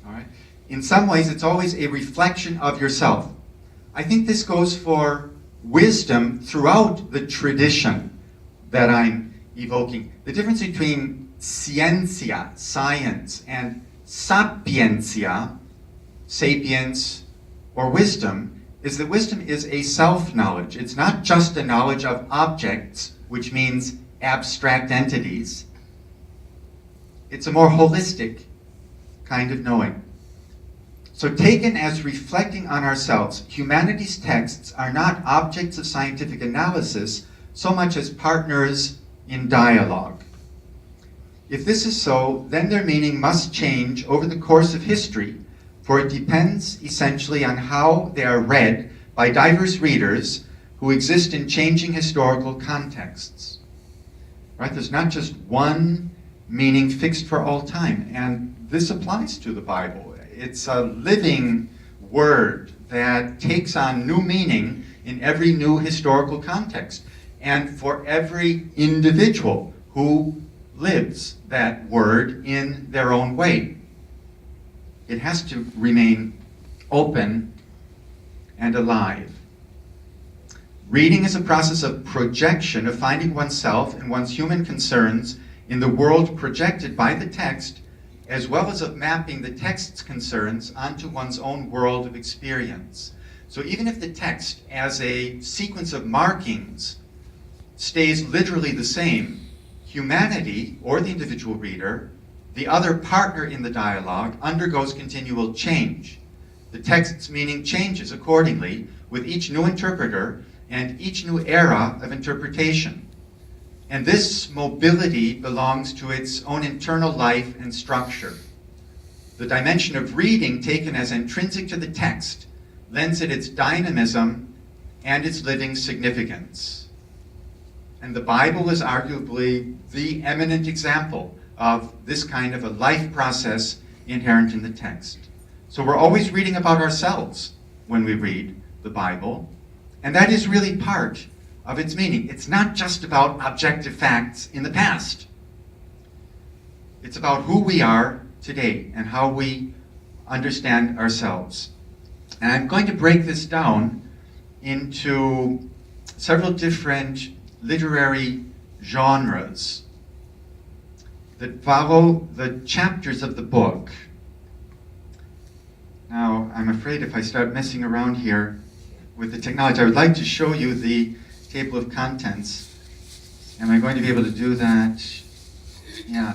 All right? In some ways, it's always a reflection of yourself. I think this goes for wisdom throughout the tradition that I'm evoking. The difference between ciencia, science, and sapientia, sapience, or wisdom, is that wisdom is a self-knowledge. It's not just a knowledge of objects, which means abstract entities. It's a more holistic kind of knowing. So taken as reflecting on ourselves, humanities texts are not objects of scientific analysis so much as partners in dialogue. If this is so, then their meaning must change over the course of history, for it depends essentially on how they are read by diverse readers who exist in changing historical contexts. Right? There's not just one meaning fixed for all time, and this applies to the Bible. It's a living word that takes on new meaning in every new historical context, and for every individual who lives that word in their own way. It has to remain open and alive. Reading is a process of projection, of finding oneself and one's human concerns in the world projected by the text, as well as of mapping the text's concerns onto one's own world of experience. So even if the text, as a sequence of markings, stays literally the same, humanity, or the individual reader, the other partner in the dialogue, undergoes continual change. The text's meaning changes accordingly with each new interpreter and each new era of interpretation. And this mobility belongs to its own internal life and structure. The dimension of reading, taken as intrinsic to the text, lends it its dynamism and its living significance. And the Bible is arguably the eminent example of this kind of a life process inherent in the text. So we're always reading about ourselves when we read the Bible, and that is really part of its meaning. It's not just about objective facts in the past. It's about who we are today and how we understand ourselves. And I'm going to break this down into several different literary genres that follow the chapters of the book. Now, I'm afraid if I start messing around here with the technology, I would like to show you the table of contents. Am I going to be able to do that? Yeah.